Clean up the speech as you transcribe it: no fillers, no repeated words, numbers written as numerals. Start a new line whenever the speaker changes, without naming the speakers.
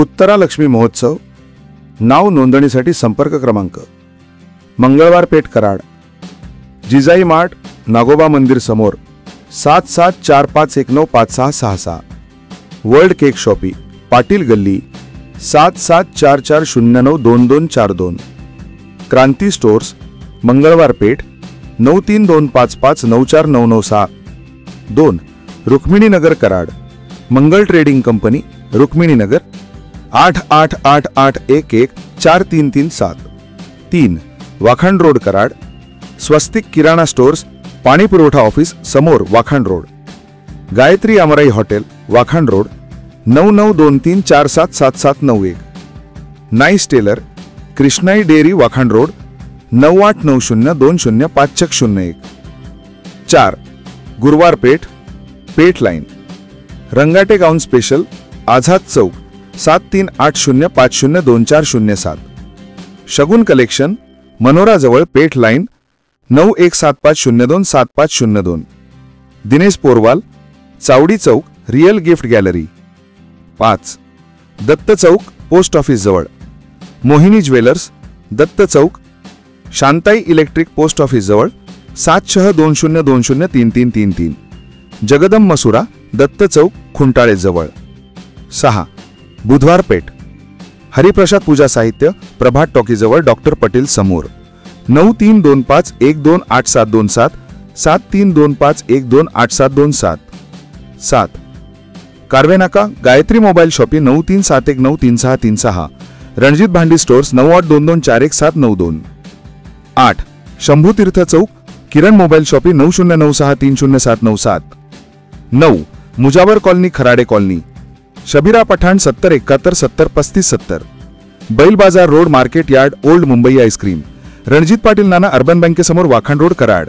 उत्तरा लक्ष्मी महोत्सव नाव नोंदणीसाठी संपर्क क्रमांक मंगळवार पेठ कराड जिजाई मार्ट नागोबा मंदिर समोर 7745195666 वर्ल्ड केक शॉपी पाटील गल्ली 7744092242 Kranti stores Mangalwar Peth 9325594996 2 Rukmini Nagar Karad Mangal trading company Rukmini Nagar 8888114337 3 Wakhand road Karad Swastik kirana stores पाणी पुरवठा ऑफिस समोर Wakhand road Gayatri Amrai hotel Wakhand road 9923477791 nice tailor Krishnai dairy Wakhand road 9890205501 4 Guruwar Peth Peth line Rangate gown special Azad Chowk 7380502407 Shagun collection Manora जवळ Peth line 9175027502 Dinesh Porwal Chawdi Chowk real gift gallery 5 Datta चौक पोस्ट ऑफिस जवळ मोहिनी ज्वेलर्स दत्त चौक शांताई इलेक्ट्रिक पोस्ट ऑफिस जवळ 7620203333 जगदम मसुरा दत्त चौक खुंटाळे जवळ 6 बुधवार पेठ हरिप्रसाद पूजा साहित्य प्रभात टॉकी जवळ डॉक्टर पटेल समोर 9325128727 7325128727 7 कारवेनाका गायत्री मोबाईल शॉपी 9371933636 रणजित भांडी stores 9822411792 8 Shambhu Tirth Chowk Kiran mobile shoppe 9096300797 9 Mujawar colony Kharade colony Shabira Pathan 7071703570 Bail Bazar road market yard old Mumbai ice cream Ranjit Patil Nana urban बँकेसमोर वाखांड रोड कराड